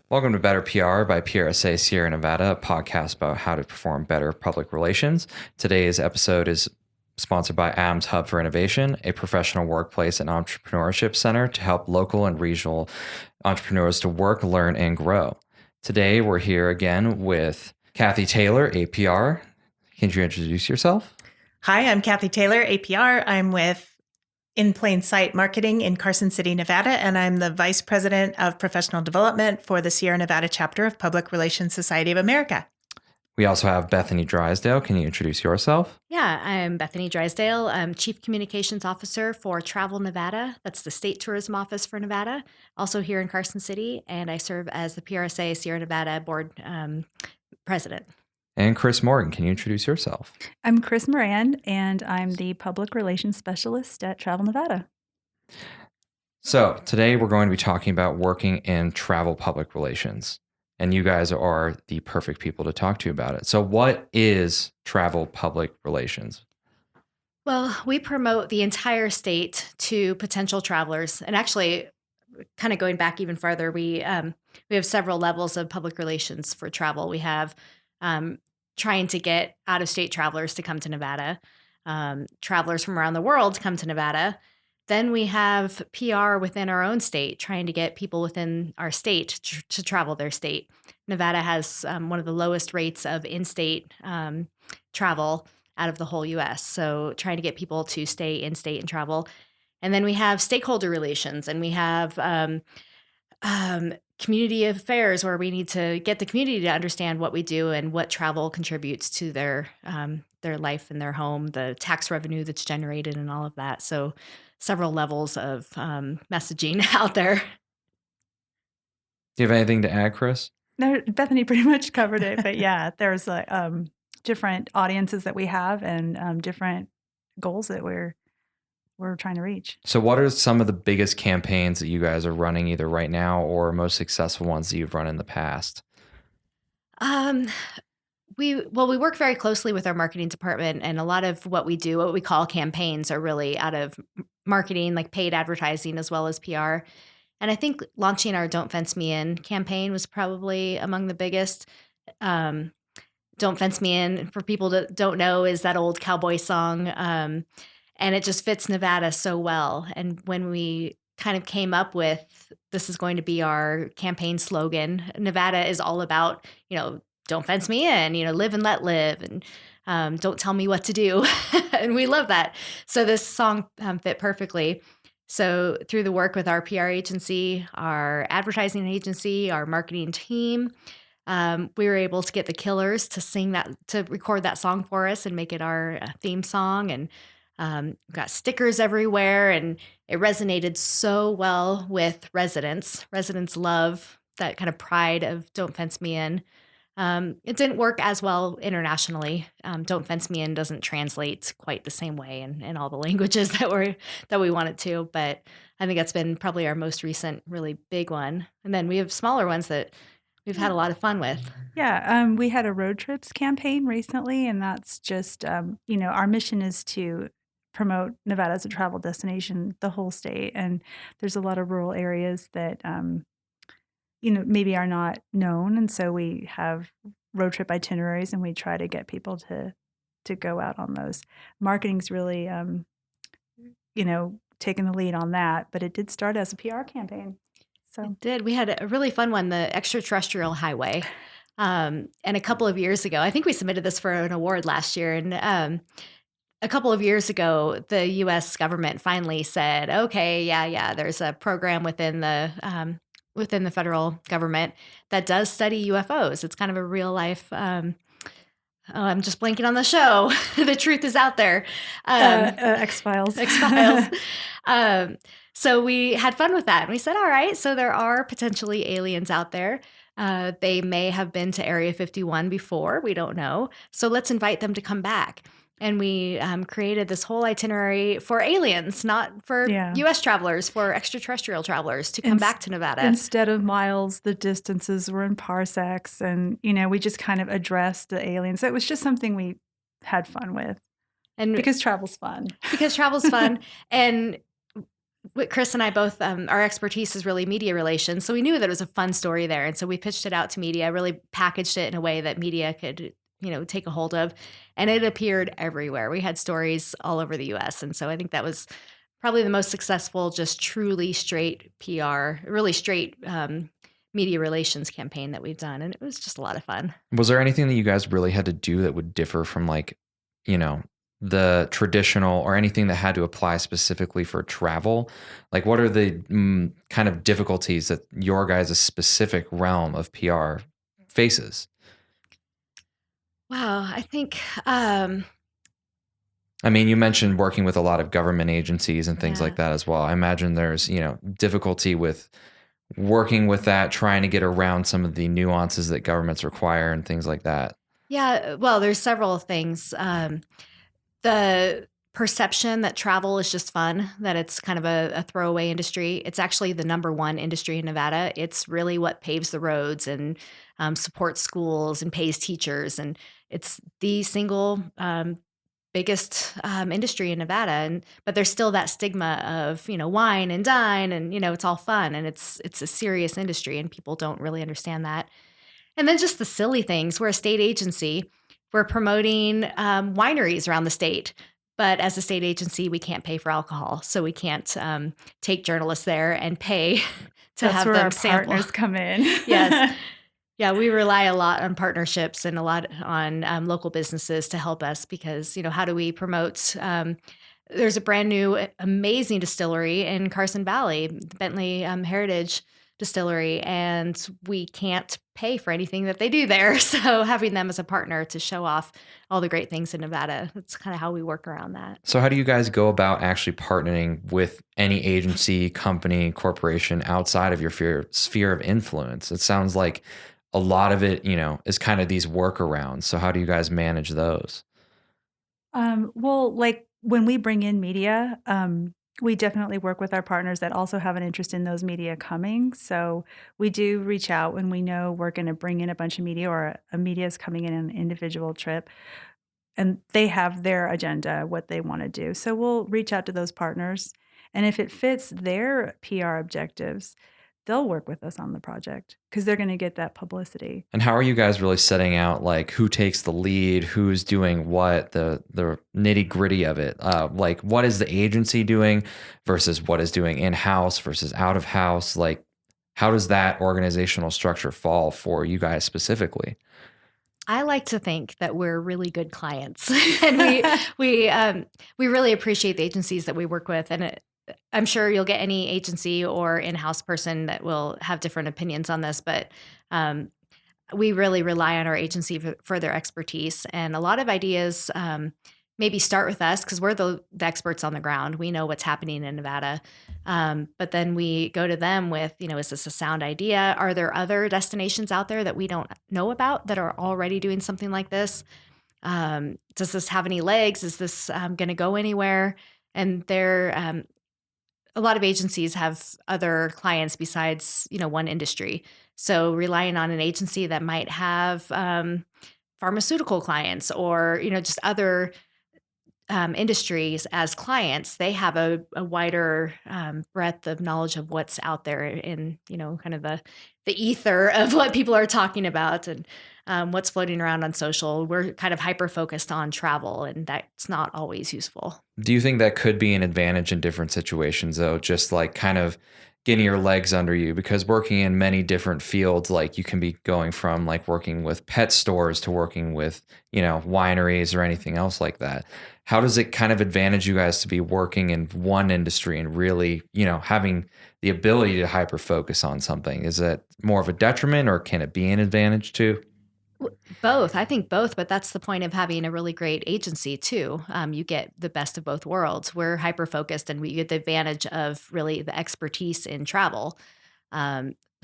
Welcome to Better PR by PRSA Sierra Nevada, a podcast about how to perform better public relations. Today's episode is sponsored by Adams Hub for Innovation, a professional workplace and entrepreneurship center to help local and regional entrepreneurs to work, learn, and grow. Today, we're here again with Kathie Taylor, APR. Can you introduce yourself? Hi, I'm Kathie Taylor, APR. I'm with In Plain Sight Marketing in Carson City, Nevada, and I'm the Vice President of Professional Development for the Sierra Nevada chapter of Public Relations Society of America. We also have Bethany Drysdale. Can you introduce yourself? Yeah, I'm Bethany Drysdale. I'm Chief Communications Officer for Travel Nevada. That's the State Tourism Office for Nevada, also here in Carson City, and I serve as the PRSA Sierra Nevada Board President. And Chris Morgan, can you introduce yourself? I'm Chris Moran, and I'm the Public Relations Specialist at Travel Nevada. So today we're going to be talking about working in travel public relations. And you guys are the perfect people to talk to about it. So what is travel public relations? Well, we promote the entire state to potential travelers. And actually, kind of going back even farther, we have several levels of public relations for travel. We have trying to get out-of-state travelers to come to Nevada, travelers from around the world to come to Nevada. Then we have PR within our own state, trying to get people within our state to travel their state. Nevada has one of the lowest rates of in-state travel out of the whole U.S., so trying to get people to stay in-state and travel. And then we have stakeholder relations, and we have community affairs, where we need to get the community to understand what we do and what travel contributes to their life and their home, the tax revenue that's generated and all of that. So several levels of messaging out there. Do you have anything to add, Chris? No, Bethany pretty much covered it, but yeah, there's different audiences that we have and different goals that we're trying to reach. So what are some of the biggest campaigns that you guys are running either right now or most successful ones that you've run in the past? We work very closely with our marketing department, and a lot of what we do, what we call campaigns, are really out of marketing, like paid advertising as well as PR. And I think launching our Don't Fence Me In campaign was probably among the biggest. Don't Fence Me In, for people that don't know, is that old cowboy song. And it just fits Nevada so well. And when we kind of came up with, this is going to be our campaign slogan, Nevada is all about, don't fence me in, live and let live, and don't tell me what to do. And we love that. So this song fit perfectly. So through the work with our PR agency, our advertising agency, our marketing team, we were able to get the Killers to sing that, to record that song for us and make it our theme song. And got stickers everywhere, and it resonated so well with residents. Residents love that kind of pride of Don't Fence Me In. It didn't work as well internationally. Don't Fence Me In doesn't translate quite the same way in all the languages that we want it to, but I think that's been probably our most recent really big one. And then we have smaller ones that we've had a lot of fun with. Yeah, we had a road trips campaign recently, and that's just, our mission is to promote Nevada as a travel destination, the whole state. And there's a lot of rural areas that, maybe are not known. And so we have road trip itineraries, and we try to get people to go out on those. Marketing's really, taking the lead on that, but it did start as a PR campaign. So it did. We had a really fun one, the Extraterrestrial Highway. And a couple of years ago, I think we submitted this for an award last year. And a couple of years ago, the U.S. government finally said, okay, yeah, there's a program within the federal government that does study UFOs. It's kind of a real life, I'm just blanking on the show. The truth is out there. X-Files. X-Files. So we had fun with that. And we said, all right, so there are potentially aliens out there. They may have been to Area 51 before. We don't know. So let's invite them to come back. And we created this whole itinerary for aliens, not for U.S. travelers, for extraterrestrial travelers to come back to Nevada. Instead of miles, the distances were in parsecs. And, we just kind of addressed the aliens. So it was just something we had fun with. And because travel's fun. Because travel's fun. And Chris and I both, our expertise is really media relations. So we knew that it was a fun story there. And so we pitched it out to media, really packaged it in a way that media could, take a hold of. And it appeared everywhere. We had stories all over the US. And so I think that was probably the most successful, just truly straight PR, really straight media relations campaign that we've done. And it was just a lot of fun. Was there anything that you guys really had to do that would differ from like, the traditional or anything that had to apply specifically for travel? Like what are the kind of difficulties that your guys' specific realm of PR faces? Wow. I think, I mean, you mentioned working with a lot of government agencies and things like that as well. I imagine there's, difficulty with working with that, trying to get around some of the nuances that governments require and things like that. yeah, well, there's several things. The perception that travel is just fun, that it's kind of a throwaway industry. It's actually the number one industry in Nevada. It's really what paves the roads and supports schools and pays teachers. And it's the single biggest industry in Nevada. But there's still that stigma of, wine and dine and, it's all fun. And it's a serious industry and people don't really understand that. And then just the silly things. We're a state agency. We're promoting wineries around the state. But as a state agency, we can't pay for alcohol. So we can't take journalists there and pay to have them sample. Partners come in. Yes. Yeah, we rely a lot on partnerships and a lot on local businesses to help us because, how do we promote? There's a brand new, amazing distillery in Carson Valley, the Bentley Heritage Distillery, and we can't pay for anything that they do there. So having them as a partner to show off all the great things in Nevada, that's kind of how we work around that. So how do you guys go about actually partnering with any agency, company, corporation outside of your sphere of influence? It sounds like a lot of it, is kind of these workarounds. So how do you guys manage those? Well, like when we bring in media, we definitely work with our partners that also have an interest in those media coming. So we do reach out when we know we're going to bring in a bunch of media or a media is coming in an individual trip and they have their agenda, what they want to do. So we'll reach out to those partners. And if it fits their PR objectives, they'll work with us on the project because they're going to get that publicity. And how are you guys really setting out like who takes the lead, who's doing what, the nitty gritty of it? Like what is the agency doing versus what is doing in-house versus out of house? Like how does that organizational structure fall for you guys specifically? I like to think that we're really good clients, and we really appreciate the agencies that we work with, and I'm sure you'll get any agency or in-house person that will have different opinions on this, but we really rely on our agency for their expertise. And a lot of ideas maybe start with us because we're the experts on the ground. We know what's happening in Nevada. But then we go to them with, is this a sound idea? Are there other destinations out there that we don't know about that are already doing something like this? Does this have any legs? Is this going to go anywhere? And they're a lot of agencies have other clients besides, one industry. So relying on an agency that might have pharmaceutical clients or, just other industries as clients, they have a wider breadth of knowledge of what's out there in, kind of the ether of what people are talking about and what's floating around on social. We're kind of hyper-focused on travel, and that's not always useful. Do you think that could be an advantage in different situations, though? Just like kind of getting your legs under you, because working in many different fields, like you can be going from like working with pet stores to working with, wineries or anything else like that. How does it kind of advantage you guys to be working in one industry and really, having the ability to hyper focus on something? Is it more of a detriment or can it be an advantage too? Both. I think both, but that's the point of having a really great agency too. You get the best of both worlds. We're hyper-focused and we get the advantage of really the expertise in travel,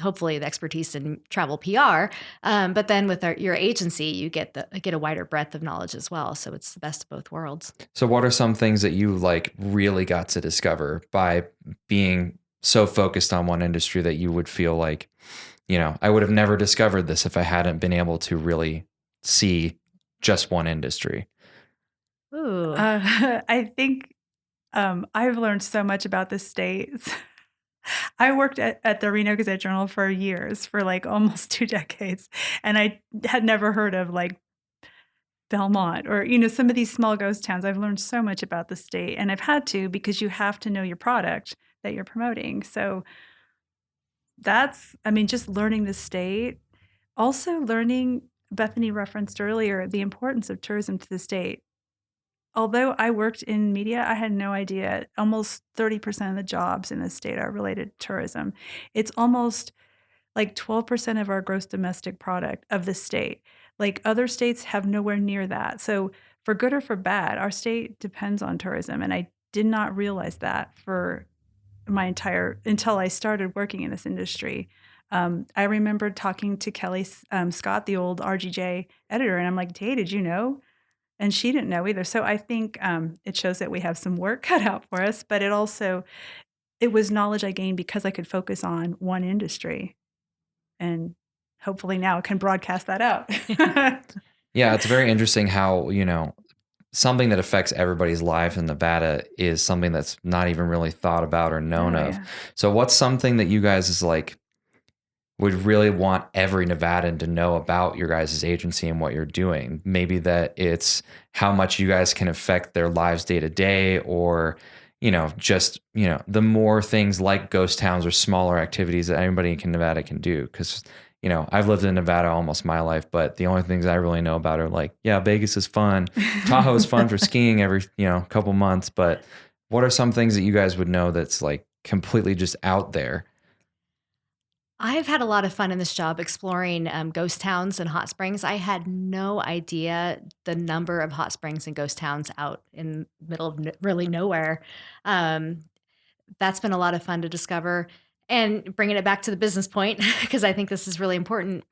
hopefully the expertise in travel PR. But then with your agency, you get a wider breadth of knowledge as well. So it's the best of both worlds. So what are some things that you like really got to discover by being so focused on one industry that you would feel like, I would have never discovered this if I hadn't been able to really see just one industry? Ooh. I think I've learned so much about the states. I worked at the Reno Gazette-Journal for years, for like almost 2 decades, and I had never heard of like Belmont or, some of these small ghost towns. I've learned so much about the state, and I've had to, because you have to know your product that you're promoting. So just learning the state. Also learning, Bethany referenced earlier, the importance of tourism to the state. Although I worked in media, I had no idea almost 30% of the jobs in the state are related to tourism. It's almost like 12% of our gross domestic product of the state. Like other states have nowhere near that. So for good or for bad, our state depends on tourism. And I did not realize that for until I started working in this industry. I remember talking to Kelly Scott, the old RGJ editor, and I'm like, hey, did you know? And she didn't know either. So I think it shows that we have some work cut out for us, but it was knowledge I gained because I could focus on one industry. And hopefully now can broadcast that out. Yeah, it's very interesting how, something that affects everybody's life in Nevada is something that's not even really thought about or known of. Yeah. So what's something that you guys is like would really want every Nevadan to know about your guys' agency and what you're doing? Maybe that it's how much you guys can affect their lives day to day, or, the more things like ghost towns or smaller activities that anybody in Nevada can do. Because, I've lived in Nevada almost my life, but the only things I really know about are like, yeah, Vegas is fun. Tahoe is fun for skiing every, couple months. But what are some things that you guys would know that's like completely just out there? I've had a lot of fun in this job exploring ghost towns and hot springs. I had no idea the number of hot springs and ghost towns out in the middle of really nowhere. That's been a lot of fun to discover. And bringing it back to the business point, because I think this is really important.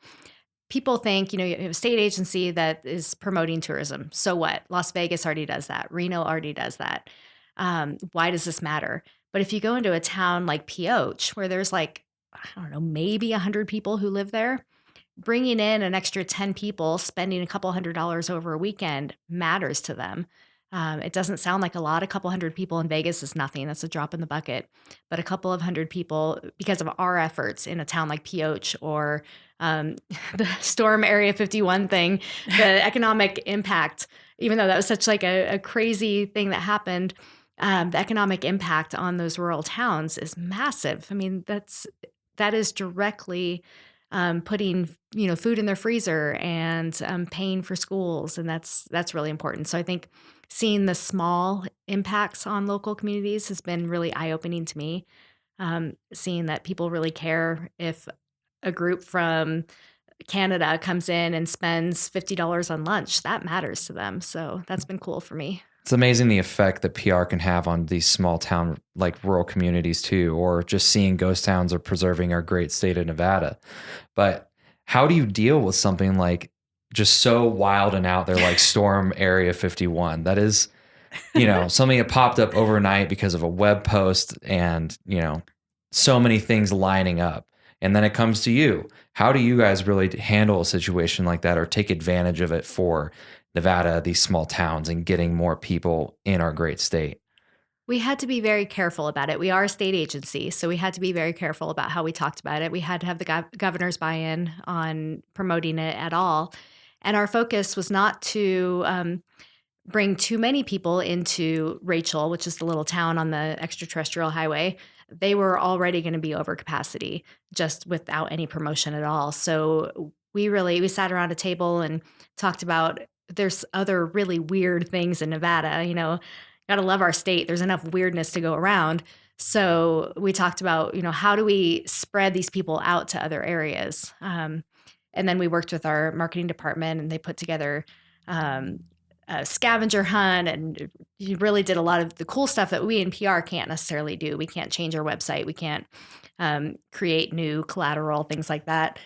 People think, you have a state agency that is promoting tourism. So what? Las Vegas already does that. Reno already does that. Why does this matter? But if you go into a town like Pioche, where there's like, I don't know, maybe 100 people who live there, bringing in an extra 10 people, spending a couple $100 over a weekend matters to them. It doesn't sound like a lot. A couple hundred people in Vegas is nothing. That's a drop in the bucket. But a couple of hundred people, because of our efforts in a town like Pioche or the Storm Area 51 thing, the economic impact, even though that was such like a crazy thing that happened, the economic impact on those rural towns is massive. I mean, that is directly putting food in their freezer and paying for schools, and that's really important. So I think seeing the small impacts on local communities has been really eye-opening to me. Seeing that people really care if a group from Canada comes in and spends $50 on lunch, that matters to them. So that's been cool for me. It's amazing the effect that PR can have on these small town, like rural communities too, or just seeing ghost towns or preserving our great state of Nevada. But how do you deal with something like just so wild and out there, like Storm Area 51? That is, something that popped up overnight because of a web post and, so many things lining up. And then it comes to you. How do you guys really handle a situation like that or take advantage of it for Nevada, these small towns, and getting more people in our great state? We had to be very careful about it. We are a state agency, so we had to be very careful about how we talked about it. We had to have the governor's buy-in on promoting it at all. And our focus was not to bring too many people into Rachel, which is the little town on the extraterrestrial highway. They were already going to be over capacity just without any promotion at all. So we sat around a table and talked about there's other really weird things in Nevada, gotta love our state. There's enough weirdness to go around. So we talked about, how do we spread these people out to other areas? And then we worked with our marketing department and they put together a scavenger hunt, and you really did a lot of the cool stuff that we in PR can't necessarily do. We can't change our website. We can't create new collateral, things like that.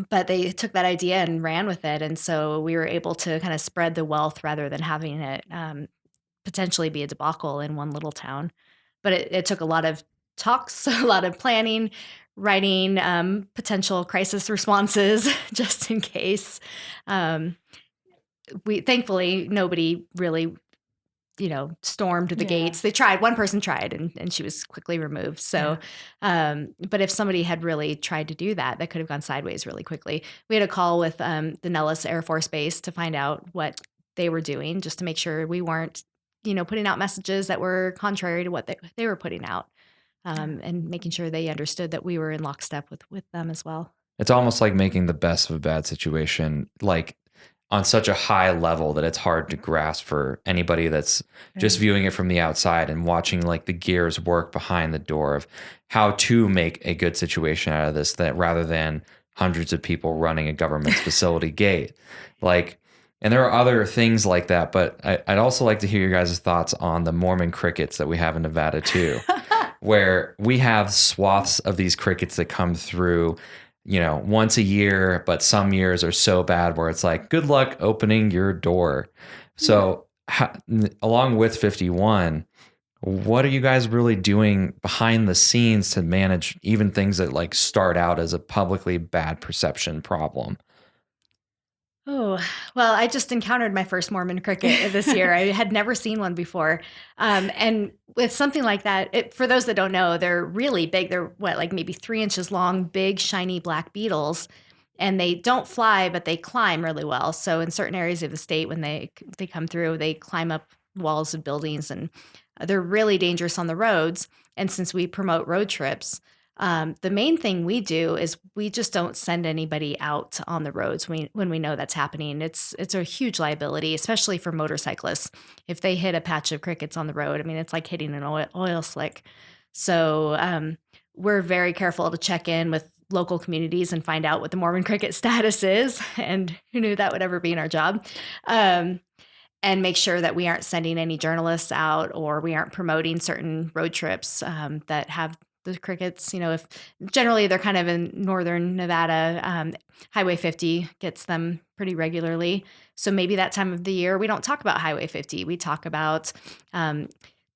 But they took that idea and ran with it. And so we were able to kind of spread the wealth rather than having it potentially be a debacle in one little town. But it took a lot of talks, a lot of planning, writing potential crisis responses just in case. Thankfully, nobody really stormed the Yeah. gates. One person tried and she was quickly removed. So, but if somebody had really tried to do that, that could have gone sideways really quickly. We had a call with the Nellis Air Force Base to find out what they were doing, just to make sure we weren't, putting out messages that were contrary to what they were putting out, and making sure they understood that we were in lockstep with them as well. It's almost like making the best of a bad situation, like on such a high level that it's hard to grasp for anybody that's just viewing it from the outside and watching like the gears work behind the door of how to make a good situation out of this, that rather than hundreds of people running a government's facility gate. Like, and there are other things like that, but I'd also like to hear your guys' thoughts on the Mormon crickets that we have in Nevada too, where we have swaths of these crickets that come through, once a year, but some years are so bad where it's like, good luck opening your door. So along with 51, what are you guys really doing behind the scenes to manage even things that like start out as a publicly bad perception problem? Oh, well, I just encountered my first Mormon cricket this year. I had never seen one before. And with something like that, for those that don't know, they're really big. They're like maybe 3 inches long, big, shiny black beetles. And they don't fly, but they climb really well. So in certain areas of the state, when they come through, they climb up walls of buildings, and they're really dangerous on the roads. And since we promote road trips, the main thing we do is we just don't send anybody out on the roads when we know that's happening. It's a huge liability, especially for motorcyclists. If they hit a patch of crickets on the road, I mean, it's like hitting an oil slick. So we're very careful to check in with local communities and find out what the Mormon cricket status is. And who knew that would ever be in our job? And make sure that we aren't sending any journalists out, or we aren't promoting certain road trips that have the crickets. If generally they're kind of in northern Nevada, Highway 50 gets them pretty regularly. So maybe that time of the year, we don't talk about Highway 50. We talk about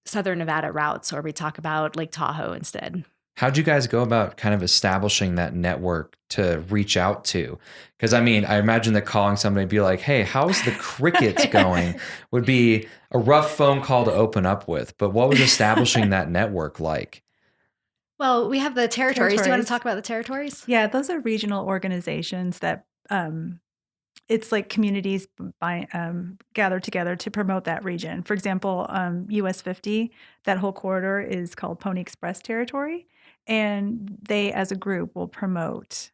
Southern Nevada routes, or we talk about Lake Tahoe instead. How'd you guys go about kind of establishing that network to reach out to? Because I mean, I imagine that calling somebody and be like, hey, how's the crickets going would be a rough phone call to open up with. But what was establishing that network like? Well, we have the territories. Do you want to talk about the territories? Yeah, those are regional organizations that it's like communities gather together to promote that region. For example, US 50, that whole corridor is called Pony Express Territory, and they as a group will promote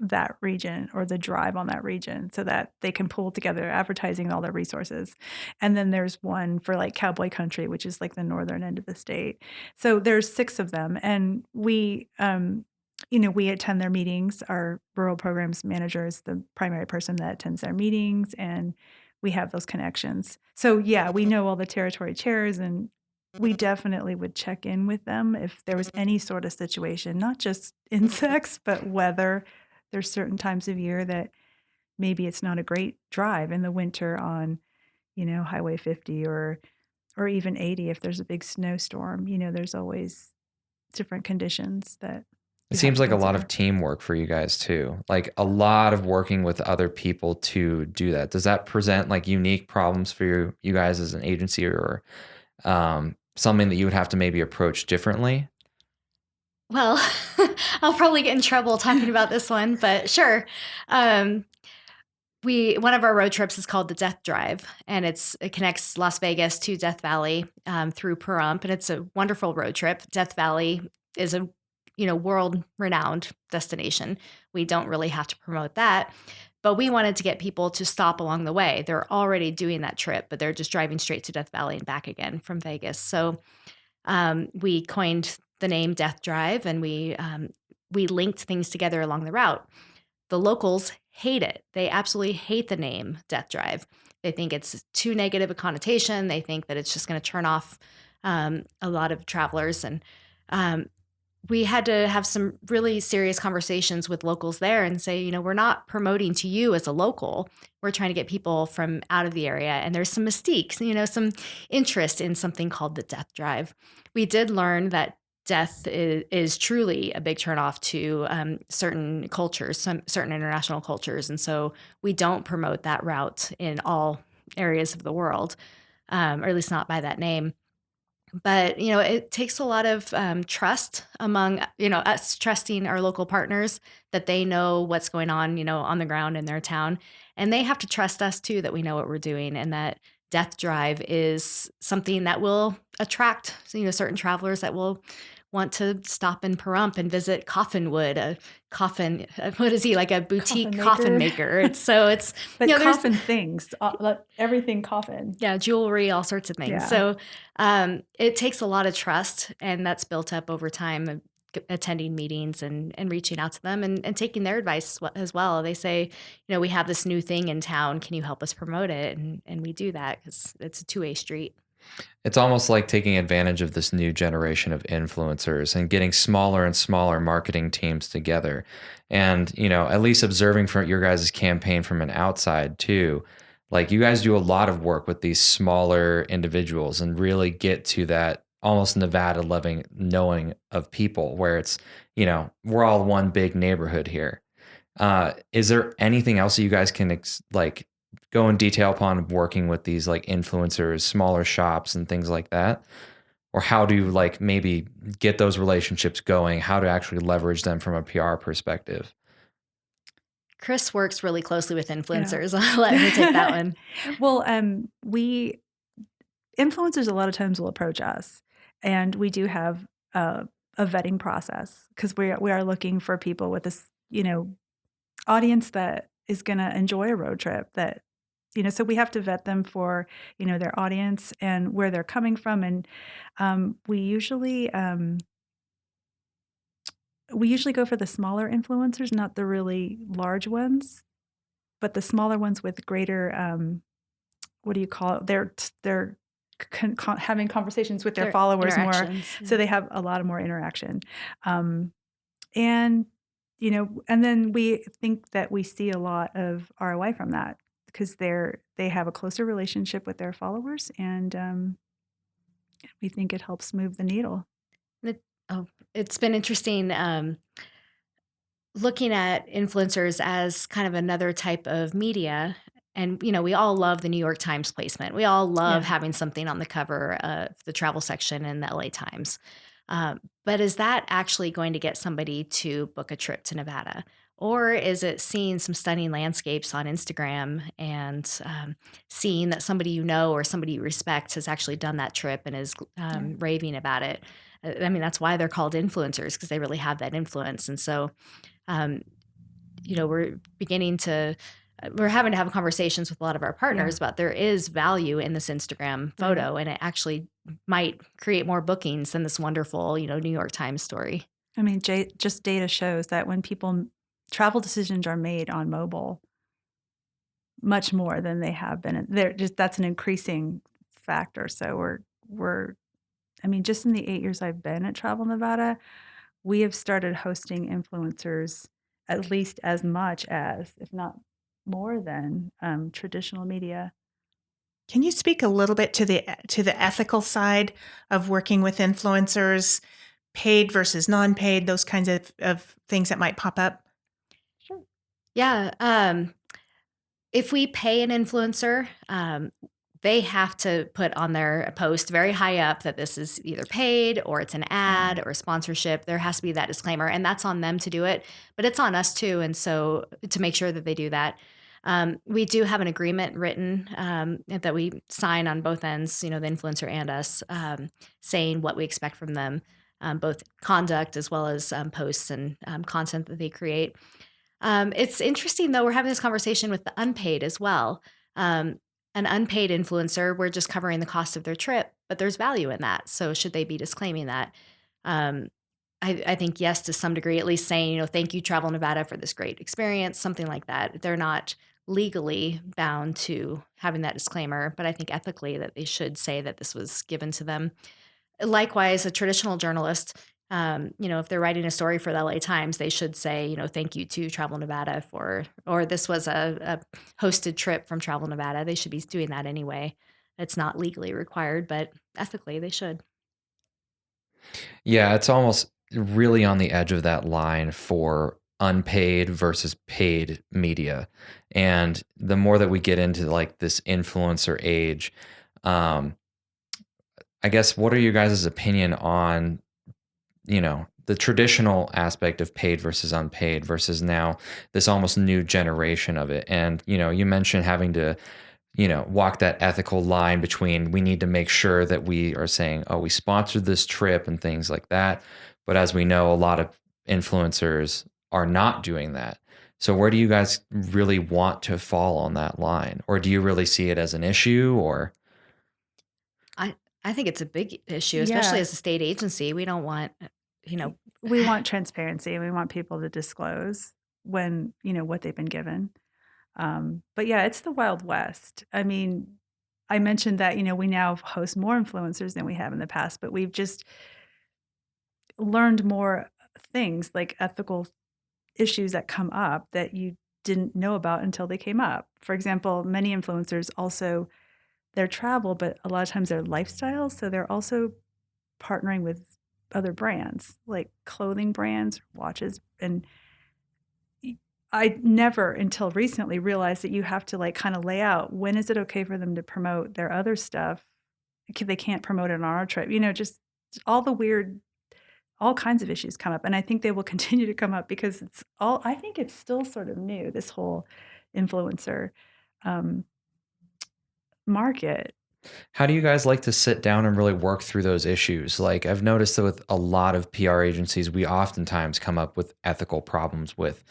that region or the drive on that region so that they can pull together advertising and all their resources. And then there's one for like Cowboy Country, which is like the northern end of the state. So there's 6 of them, and we we attend their meetings. Our rural programs manager is the primary person that attends their meetings, and we have those connections. So yeah, we know all the territory chairs, and we definitely would check in with them if there was any sort of situation, not just insects, but weather. There's certain times of year that maybe it's not a great drive in the winter on, Highway 50 or even 80 if there's a big snowstorm. There's always different conditions that it seems like a lot of teamwork for you guys too, like a lot of working with other people to do that. Does that present like unique problems for you guys as an agency, or something that you would have to maybe approach differently? Well, I'll probably get in trouble talking about this one, but sure. One of our road trips is called the Death Drive, and it connects Las Vegas to Death Valley through Pahrump, and it's a wonderful road trip. Death Valley is a world-renowned destination. We don't really have to promote that, but we wanted to get people to stop along the way. They're already doing that trip, but they're just driving straight to Death Valley and back again from Vegas. So we coined the name Death Drive, and we linked things together along the route. The locals hate it. They absolutely hate the name Death Drive. They think it's too negative a connotation. They think that it's just going to turn off a lot of travelers. And we had to have some really serious conversations with locals there and say, we're not promoting to you as a local. We're trying to get people from out of the area. And there's some mystique, some interest in something called the Death Drive. We did learn that death is truly a big turnoff to certain cultures, certain international cultures. And so we don't promote that route in all areas of the world. or at least not by that name. But, it takes a lot of trust among, us trusting our local partners that they know what's going on the ground in their town. And they have to trust us too, that we know what we're doing, and that Death Drive is something that will attract, certain travelers that will want to stop in Pahrump and visit Coffinwood, a coffin. What is he, like a boutique coffin maker? It's but coffin things, everything coffin. Yeah, jewelry, all sorts of things. Yeah. So it takes a lot of trust, and that's built up over time of attending meetings and reaching out to them and taking their advice as well. They say, we have this new thing in town. Can you help us promote it? And we do that because it's a two-way street. It's almost like taking advantage of this new generation of influencers and getting smaller and smaller marketing teams together. And, at least observing from your guys' campaign from an outside too, like you guys do a lot of work with these smaller individuals and really get to that almost Nevada loving knowing of people where it's, we're all one big neighborhood here. Is there anything else that you guys can go in detail upon working with these like influencers, smaller shops and things like that? Or how do you maybe get those relationships going, how to actually leverage them from a PR perspective? Chris works really closely with influencers. Yeah. I'll let her take that one. Well, influencers a lot of times will approach us, and we do have a vetting process because we are looking for people with this, audience that is going to enjoy a road trip, that so we have to vet them for, their audience and where they're coming from. And we usually go for the smaller influencers, not the really large ones, but the smaller ones with greater, what do you call it? They're having conversations with their followers more. Yeah. So they have a lot more interaction. And then we think that we see a lot of ROI from that, because they have a closer relationship with their followers, and we think it helps move the needle. It's been interesting looking at influencers as kind of another type of media. And, we all love the New York Times placement. We all love having something on the cover of the travel section in the LA Times. But is that actually going to get somebody to book a trip to Nevada? Or is it seeing some stunning landscapes on Instagram and seeing that somebody or somebody you respect has actually done that trip and is raving about it? I mean, that's why they're called influencers, because they really have that influence. And so, we're having to have conversations with a lot of our partners about there is value in this Instagram photo, and it actually might create more bookings than this wonderful, New York Times story. I mean, just data shows that when travel decisions are made on mobile, much more than they have been. That's an increasing factor. So just in the 8 years I've been at Travel Nevada, we have started hosting influencers at least as much as, if not more than, traditional media. Can you speak a little bit to the ethical side of working with influencers, paid versus non-paid, those kinds of things that might pop up? Sure. Yeah. If we pay an influencer, they have to put on their post very high up that this is either paid or it's an ad or a sponsorship. There has to be that disclaimer, and that's on them to do it, but it's on us too. And so to make sure that they do that, we do have an agreement written that we sign on both ends, the influencer and us, saying what we expect from them, both conduct as well as posts and content that they create. It's interesting, though, we're having this conversation with the unpaid as well. An unpaid influencer, we're just covering the cost of their trip, but there's value in that. So should they be disclaiming that? I think yes, to some degree, at least saying, thank you, Travel Nevada, for this great experience, something like that. They're not legally bound to having that disclaimer, but I think ethically that they should say that this was given to them. Likewise, a traditional journalist, if they're writing a story for the LA Times, they should say, thank you to Travel Nevada or this was a hosted trip from Travel Nevada. They should be doing that anyway. It's not legally required, but ethically they should. Yeah, it's almost really on the edge of that line for unpaid versus paid media. And the more that we get into this influencer age, Um, I guess, what are you guys' opinion on, the traditional aspect of paid versus unpaid versus now this almost new generation of it? And, you mentioned having to, walk that ethical line between, we need to make sure that we are saying, oh, we sponsored this trip and things like that. But as we know, a lot of influencers are not doing that. So where do you guys really want to fall on that line? Or do you really see it as an issue? Or I think it's a big issue, especially Yeah. as a state agency. We don't want, We want transparency. We want people to disclose when, what they've been given. But yeah, it's the Wild West. I mean, I mentioned that, we now host more influencers than we have in the past, but we've just learned more things like ethical issues that come up that you didn't know about until they came up. For example, many influencers also their travel, but a lot of times their lifestyle. So they're also partnering with other brands like clothing brands, watches. And I never until recently realized that you have to like kind of lay out when is it okay for them to promote their other stuff. They can't promote it on our trip, just all the weird, all kinds of issues come up. And I think they will continue to come up because I think it's still sort of new, this whole influencer um, market. how do you guys like to sit down and really work through those issues? Like, I've noticed that with a lot of PR agencies, we oftentimes come up with ethical problems with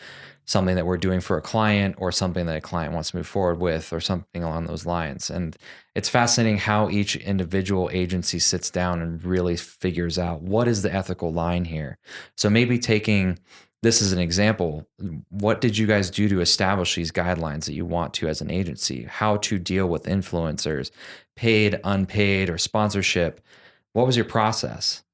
something that we're doing for a client or something that a client wants to move forward with or something along those lines. And it's fascinating how each individual agency sits down and really figures out what is the ethical line here. So maybe taking this as an example, what did you guys do to establish these guidelines that you want to as an agency? How to deal with influencers, paid, unpaid, or sponsorship? What was your process?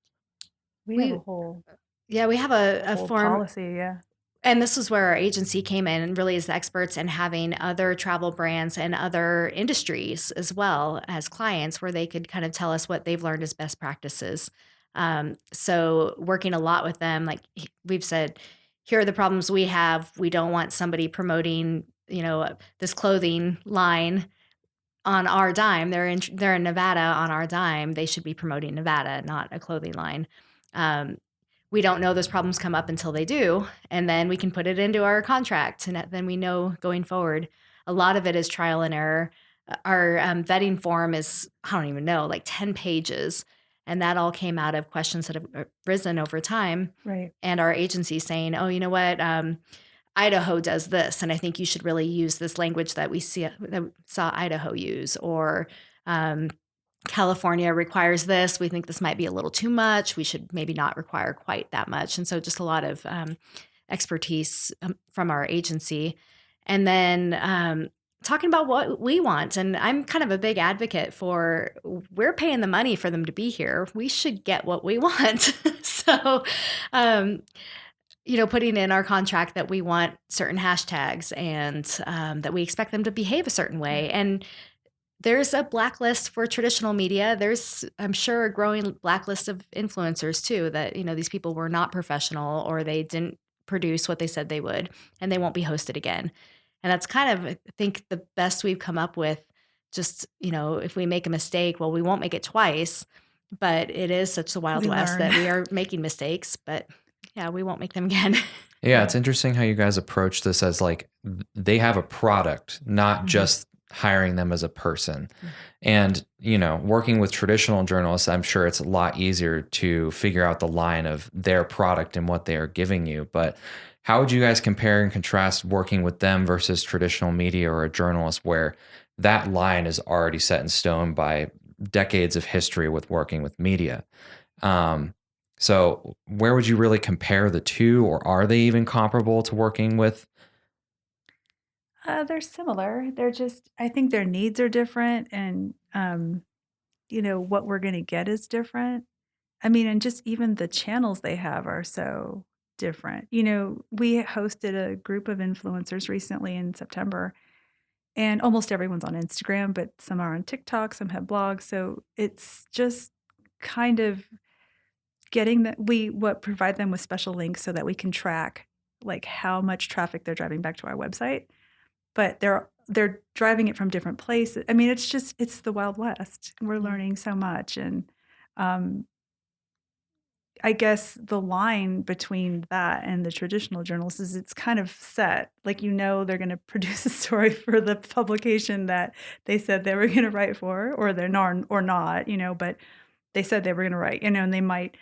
We have a we whole we have a form. policy. Yeah. And this is where our agency came in and really is the experts in having other travel brands and other industries as well as clients where they could kind of tell us what they've learned as best practices. So working a lot with them, like we've said, here are the problems we have. We don't want somebody promoting, this clothing line on our dime. They're in Nevada on our dime. They should be promoting Nevada, not a clothing line. We don't know those problems come up until they do, and then we can put it into our contract, and then we know going forward. A lot of it is trial and error. Our vetting form is, I don't even know, like 10 pages, and that all came out of questions that have risen over time. Right. And our agency saying, oh, you know what? Idaho does this, and I think you should really use this language that we saw Idaho use, or California requires this. We think this might be a little too much. We should maybe not require quite that much. And so just a lot of expertise from our agency. And then talking about what we want. And I'm kind of a big advocate for, we're paying the money for them to be here. We should get what we want. So, putting in our contract that we want certain hashtags and that we expect them to behave a certain way. And there's a blacklist for traditional media. There's, I'm sure, a growing blacklist of influencers too, that, these people were not professional or they didn't produce what they said they would, and they won't be hosted again. And that's kind of, I think, the best we've come up with. Just, if we make a mistake, well, we won't make it twice, but it is such the Wild We West learn. that we are making mistakes, but yeah, we won't make them again. Yeah, it's interesting how you guys approach this as like they have a product, not just hiring them as a person. And, working with traditional journalists, I'm sure it's a lot easier to figure out the line of their product and what they are giving you. But how would you guys compare and contrast working with them versus traditional media or a journalist where that line is already set in stone by decades of history with working with media? So where would you really compare the two, or are they even comparable to working with? They're similar. They're just, I think their needs are different, and what we're going to get is different. I mean, and just even the channels they have are so different. We hosted a group of influencers recently in September, and almost everyone's on Instagram, but some are on TikTok, some have blogs. So it's just kind of getting that what provide them with special links so that we can track like how much traffic they're driving back to our website. but they're driving it from different places. I mean, it's the Wild West. We're learning so much, and I guess the line between that and the traditional journalists is it's kind of set. Like, they're going to produce a story for the publication that they said they were going to write for, or they're not, but they said they were going to write, and they might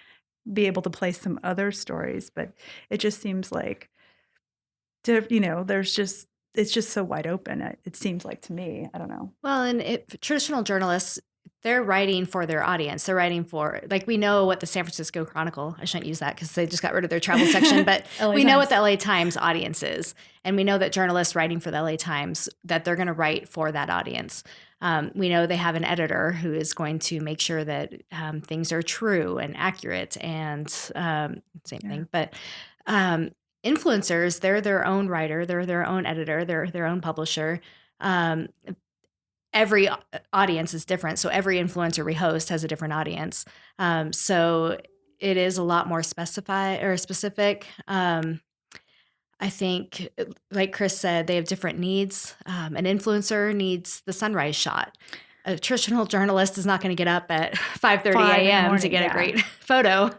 be able to place some other stories, but it just seems like, it's just so wide open. It seems like to me, I don't know. Well, and traditional journalists, they're writing for their audience. They're writing for, like, we know what the San Francisco Chronicle, I shouldn't use that because they just got rid of their travel section, but we know what the LA Times audience is. And we know that journalists writing for the LA Times, that they're going to write for that audience. We know they have an editor who is going to make sure that things are true and accurate and same thing. But influencers, they're their own writer, they're their own editor, they're their own publisher. Every audience is different. So every influencer we host has a different audience. So it is a lot more specific. I think, like Chris said, they have different needs. An influencer needs the sunrise shot. A traditional journalist is not going to get up at 5:30 a.m. to get a great photo.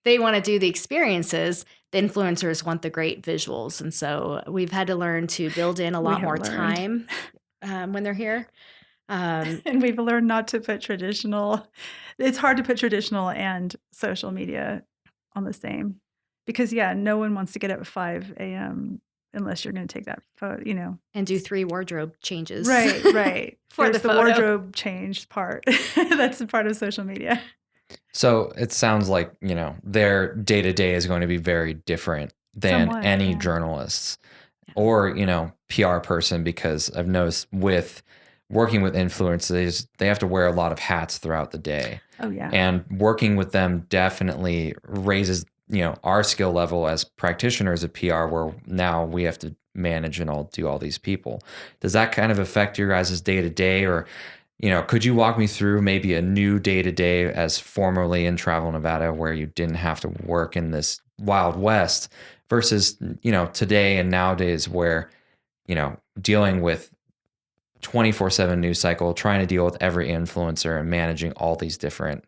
They want to do the experiences. The influencers want the great visuals. And so we've had to learn to build in a lot more time when they're here. And we've learned not to put traditional. It's hard to put traditional and social media on the same, because no one wants to get up at 5 a.m. unless you're going to take that photo, and do 3 wardrobe changes. Right. For the wardrobe change part. That's a part of social media. So it sounds like, their day-to-day is going to be very different than any journalists or, PR person, because I've noticed with working with influencers, they have to wear a lot of hats throughout the day. Oh, yeah. And working with them definitely raises, our skill level as practitioners of PR, where now we have to manage and do all these people. Does that kind of affect your guys' day-to-day, or could you walk me through maybe a new day-to-day as formerly in Travel Nevada, where you didn't have to work in this Wild West versus, today and nowadays where, dealing with 24/7 news cycle, trying to deal with every influencer and managing all these different,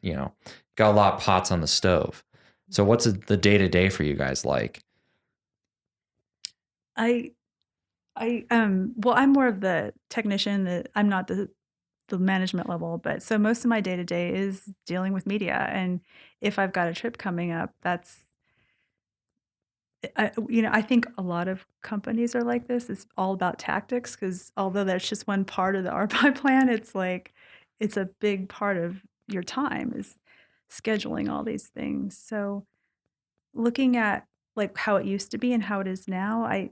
got a lot of pots on the stove. So what's the day-to-day for you guys like? Well, I'm more of the technician. I'm not the management level, but so most of my day-to-day is dealing with media. And if I've got a trip coming up, I think a lot of companies are like this. It's all about tactics, because although that's just one part of the RPI plan, it's like it's a big part of your time is scheduling all these things. So looking at like how it used to be and how it is now, I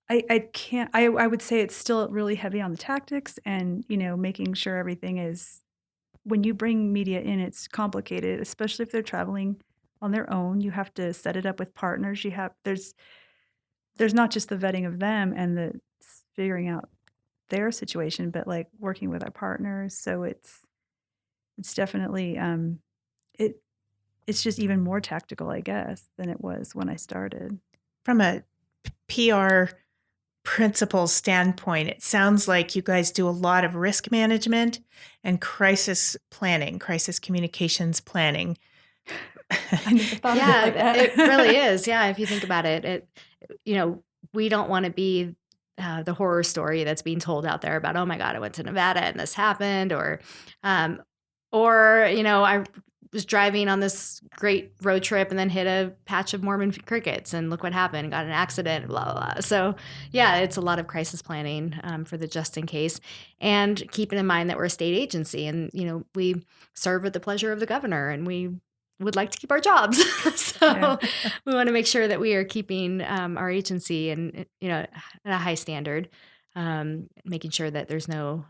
would say it's still really heavy on the tactics and, making sure everything is, when you bring media in, it's complicated, especially if they're traveling on their own. You have to set it up with partners. There's not just the vetting of them and the figuring out their situation, but like working with our partners. So it's definitely, it's just even more tactical, I guess, than it was when I started. From a PR principle standpoint, it sounds like you guys do a lot of risk management and crisis planning, crisis communications planning. It really is. Yeah, if you think about it, we don't want to be the horror story that's being told out there about, oh my God, I went to Nevada and this happened, or I was driving on this great road trip and then hit a patch of Mormon crickets and look what happened, got in an accident, blah, blah, blah. So yeah, it's a lot of crisis planning for the just in case, and keeping in mind that we're a state agency and, we serve at the pleasure of the governor and we would like to keep our jobs. So we want to make sure that we are keeping our agency and, at a high standard, making sure that there's no,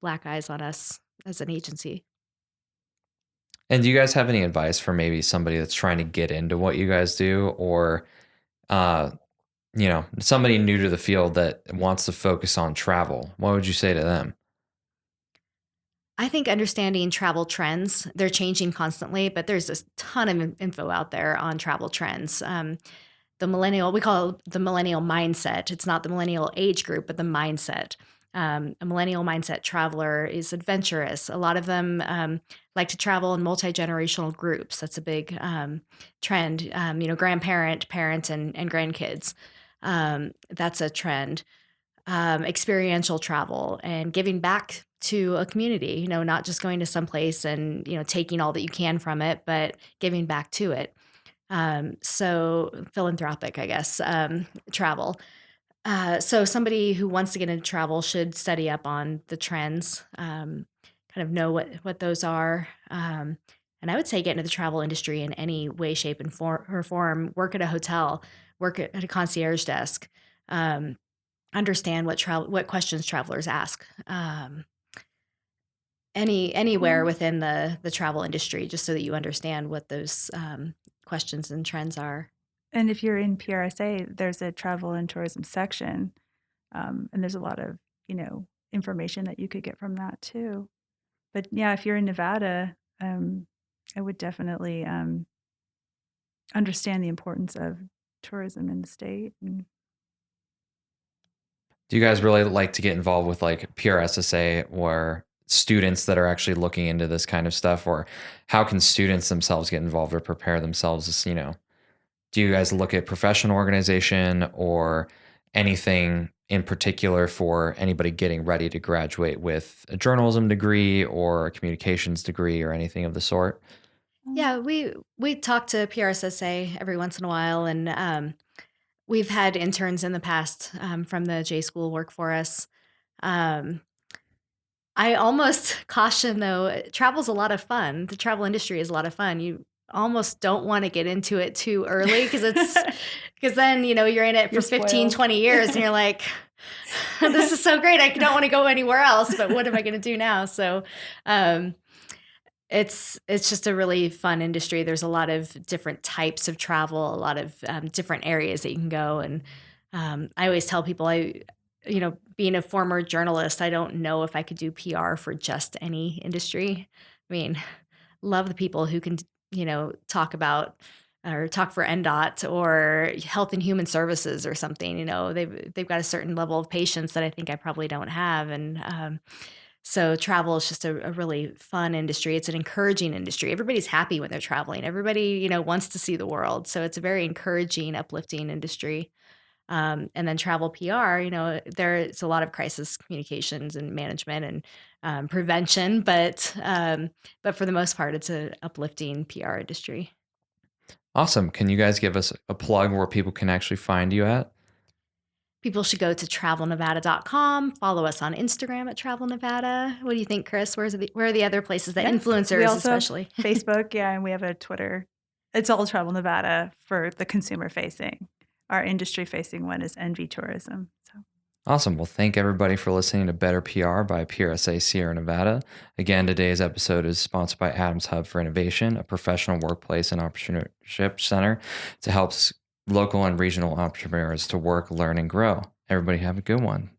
black eyes on us as an agency. And do you guys have any advice for maybe somebody that's trying to get into what you guys do, or, somebody new to the field that wants to focus on travel? What would you say to them? I think understanding travel trends, they're changing constantly, but there's a ton of info out there on travel trends. the millennial, we call it the millennial mindset. It's not the millennial age group, but the mindset. A millennial mindset traveler is adventurous. A lot of them like to travel in multi-generational groups. That's a big trend. Grandparent, parent, and grandkids. That's a trend. Experiential travel and giving back to a community, not just going to some place and, taking all that you can from it, but giving back to it. So philanthropic, I guess, travel. So somebody who wants to get into travel should study up on the trends, kind of know what those are. And I would say get into the travel industry in any way, shape, and form. Work at a hotel, work at a concierge desk, understand what questions travelers ask. Anywhere within the travel industry, just so that you understand what those questions and trends are. And if you're in PRSA, there's a travel and tourism section, and there's a lot of, information that you could get from that too. But yeah, if you're in Nevada, I would definitely understand the importance of tourism in the state. And Do you guys really like to get involved with like PRSSA or students that are actually looking into this kind of stuff? Or how can students themselves get involved or prepare themselves as, do you guys look at professional organization or anything in particular for anybody getting ready to graduate with a journalism degree or a communications degree or anything of the sort? Yeah, we talk to PRSSA every once in a while, and we've had interns in the past from the J School work for us. Um, I almost caution, though, travel's a lot of fun. The travel industry is a lot of fun. You almost don't want to get into it too early because then, you're in it for You're 15, spoiled. 20 years and you're like, this is so great. I don't want to go anywhere else, but what am I going to do now? So, it's just a really fun industry. There's a lot of different types of travel, a lot of different areas that you can go. And I always tell people, being a former journalist, I don't know if I could do PR for just any industry. I mean, love the people who can, talk about or talk for NDOT or Health and Human Services or something. They've got a certain level of patience that I think I probably don't have. And so travel is just a really fun industry. It's an encouraging industry. Everybody's happy when they're traveling. Everybody, wants to see the world. So it's a very encouraging, uplifting industry. And then travel PR, there's a lot of crisis communications and management and prevention, but for the most part, it's an uplifting PR industry. Awesome. Can you guys give us a plug where people can actually find you at? People should go to travelnevada.com, follow us on Instagram at Travel Nevada. What do you think, Chris? Where are the other places that Yeah, influencers we also have especially? Facebook, yeah, and we have a Twitter. It's all Travel Nevada for the consumer facing. Our industry facing one is NV Tourism. So Awesome. Well, thank everybody for listening to Better PR by PRSA Sierra Nevada. Again, today's episode is sponsored by Adams Hub for Innovation, a professional workplace and entrepreneurship center to help local and regional entrepreneurs to work, learn, and grow. Everybody have a good one.